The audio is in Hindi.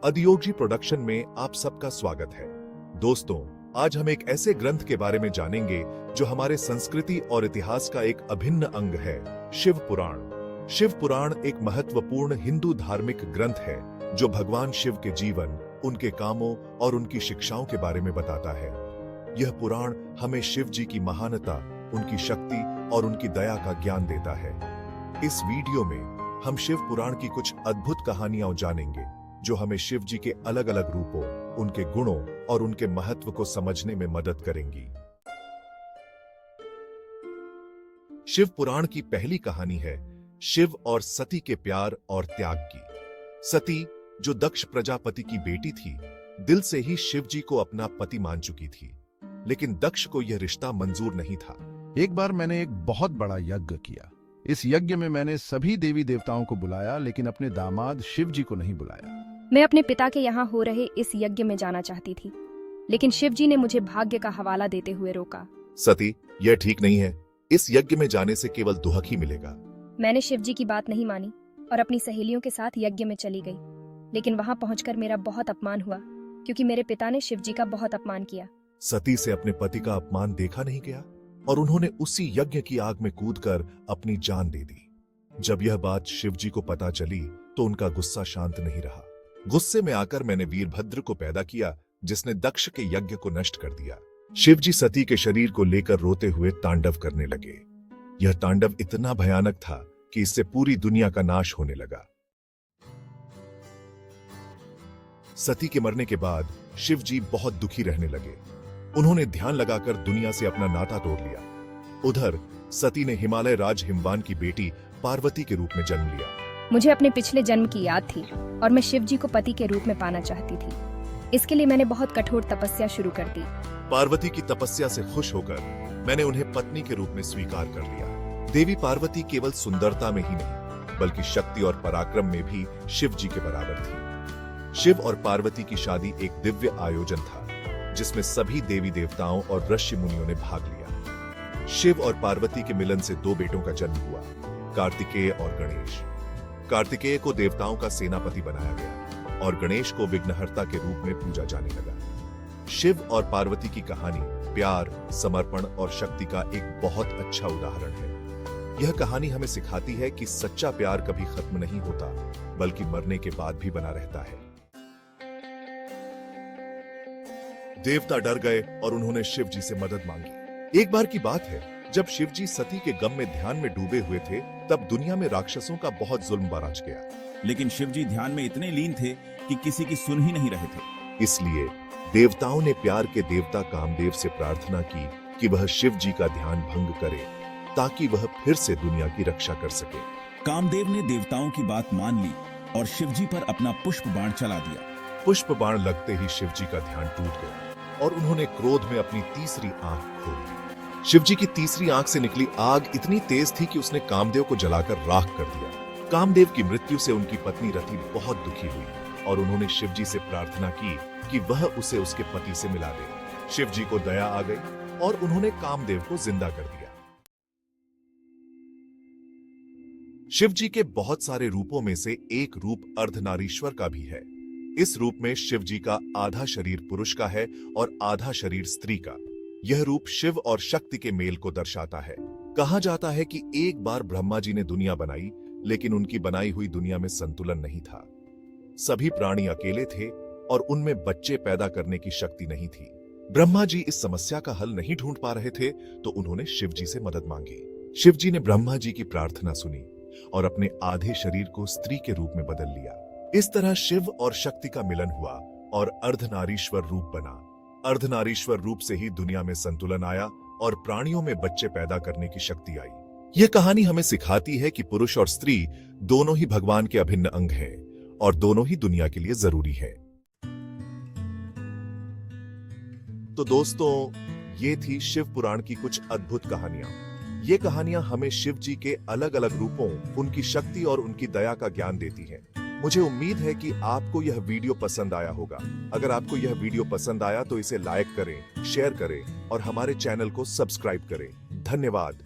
अधियोगी प्रोडक्शन में आप सबका स्वागत है। दोस्तों, आज हम एक ऐसे ग्रंथ के बारे में जानेंगे जो हमारे संस्कृति और इतिहास का एक अभिन्न अंग है, शिव पुराण। शिव पुराण एक महत्वपूर्ण हिंदू धार्मिक ग्रंथ है जो भगवान शिव के जीवन, उनके कामों और उनकी शिक्षाओं के बारे में बताता है। यह पुराण हमें शिव जी की महानता, उनकी शक्ति और उनकी दया का ज्ञान देता है। इस वीडियो में हम शिव पुराण की कुछ अद्भुत कहानियां जानेंगे जो हमें शिव जी के अलग अलग रूपों, उनके गुणों और उनके महत्व को समझने में मदद करेंगी। शिव पुराण की पहली कहानी है शिव और सती के प्यार और त्याग की। सती, जो दक्ष प्रजापति की बेटी थी, दिल से ही शिव जी को अपना पति मान चुकी थी, लेकिन दक्ष को यह रिश्ता मंजूर नहीं था। एक बार मैंने एक बहुत बड़ा यज्ञ किया। इस यज्ञ में मैंने सभी देवी देवताओं को बुलाया, लेकिन अपने दामाद शिव जी को नहीं बुलाया। मैं अपने पिता के यहाँ हो रहे इस यज्ञ में जाना चाहती थी, लेकिन शिव जी ने मुझे भाग्य का हवाला देते हुए रोका। सती, यह ठीक नहीं है। इस यज्ञ में जाने से केवल दुहक ही मिलेगा। मैंने शिव जी की बात नहीं मानी और अपनी सहेलियों के साथ यज्ञ में चली गई, लेकिन वहाँ पहुंचकर मेरा बहुत अपमान हुआ, क्योंकि मेरे पिता ने शिव जी का बहुत अपमान किया। सती से अपने पति का अपमान देखा नहीं गया और उन्होंने उसी यज्ञ की आग में कूदकर अपनी जान दे दी। जब यह बात शिव जी को पता चली तो उनका गुस्सा शांत नहीं रहा। गुस्से में आकर मैंने वीरभद्र को पैदा किया, जिसने दक्ष के यज्ञ को नष्ट कर दिया। शिव जी सती के शरीर को लेकर रोते हुए तांडव करने लगे। यह तांडव इतना भयानक था कि इससे पूरी दुनिया का नाश होने लगा। सती के मरने के बाद शिव जी बहुत दुखी रहने लगे। उन्होंने ध्यान लगाकर दुनिया से अपना नाता तोड़ लिया। उधर सती ने हिमालय राज हिमवान की बेटी पार्वती के रूप में जन्म लिया। मुझे अपने पिछले जन्म की याद थी और मैं शिव जी को पति के रूप में पाना चाहती थी। इसके लिए मैंने बहुत कठोर तपस्या शुरू कर दी। पार्वती की तपस्या से खुश होकर मैंने उन्हें पत्नी के रूप में स्वीकार कर लिया। देवी पार्वती केवल सुंदरता में ही नहीं, बल्कि शक्ति और पराक्रम में भी शिव जी के बराबर थी। शिव और पार्वती की शादी एक दिव्य आयोजन था, जिसमें सभी देवी देवताओं और ऋषि मुनियों ने भाग लिया। शिव और पार्वती के मिलन से दो बेटों का जन्म हुआ, कार्तिकेय और गणेश। कार्तिकेय को देवताओं का सेनापति बनाया गया और गणेश को विघ्नहर्ता के रूप में पूजा जाने लगा। शिव और पार्वती की कहानी प्यार, समर्पण और शक्ति का एक बहुत अच्छा उदाहरण है। यह कहानी हमें सिखाती है कि सच्चा प्यार कभी खत्म नहीं होता, बल्कि मरने के बाद भी बना रहता है। देवता डर गए और उन्होंने शिव जी से मदद मांगी। एक बार की बात है, जब शिव जी सती के गम में ध्यान में डूबे हुए थे, तब दुनिया में राक्षसों का बहुत जुल्म बरच गया। लेकिन शिव जी ध्यान में इतने लीन थे कि किसी की सुन ही नहीं रहे थे। इसलिए देवताओं ने प्यार के देवता कामदेव से प्रार्थना की कि वह शिव जी का ध्यान भंग करे, ताकि वह फिर से दुनिया की रक्षा कर सके। कामदेव ने देवताओं की बात मान ली और शिव जी पर अपना पुष्प बाण चला दिया। पुष्प बाण लगते ही शिव जी का ध्यान टूट गया और उन्होंने क्रोध में अपनी तीसरी आंख खोल दी। शिव जी की तीसरी आंख से निकली आग इतनी तेज थी कि उसने कामदेव को जलाकर राख कर दिया। कामदेव की मृत्यु से उनकी पत्नी रति बहुत दुखी हुई और उन्होंने शिव जी से प्रार्थना की कि वह उसे उसके पति से मिला दे। शिव जी को दया आ गई और उन्होंने कामदेव को जिंदा कर दिया। शिव जी के बहुत सारे रूपों में से एक रूप अर्धनारीश्वर का भी है। इस रूप में शिव जी का आधा शरीर पुरुष का है और आधा शरीर स्त्री का। यह रूप शिव और शक्ति के मेल को दर्शाता है। कहा जाता है कि एक बार ब्रह्मा जी ने दुनिया बनाई, लेकिन उनकी बनाई हुई दुनिया में संतुलन नहीं था। सभी प्राणी अकेले थे और उनमें बच्चे पैदा करने की शक्ति नहीं थी। ब्रह्मा जी इस समस्या का हल नहीं ढूंढ पा रहे थे, तो उन्होंने शिव जी से मदद मांगी। शिव जी ने ब्रह्मा जी की प्रार्थना सुनी और अपने आधे शरीर को स्त्री के रूप में बदल लिया। इस तरह शिव और शक्ति का मिलन हुआ और अर्धनारीश्वर रूप बना। अर्धनारीश्वर रूप से ही दुनिया में संतुलन आया और प्राणियों में बच्चे पैदा करने की शक्ति आई। यह कहानी हमें सिखाती है कि पुरुष और स्त्री दोनों ही भगवान के अभिन्न अंग हैं और दोनों ही दुनिया के लिए जरूरी है। तो दोस्तों, ये थी शिव पुराण की कुछ अद्भुत कहानियां। ये कहानियां हमें शिव जी के अलग अलग रूपों, उनकी शक्ति और उनकी दया का ज्ञान देती हैं। मुझे उम्मीद है कि आपको यह वीडियो पसंद आया होगा। अगर आपको यह वीडियो पसंद आया तो इसे लाइक करें, शेयर करें और हमारे चैनल को सब्सक्राइब करें। धन्यवाद।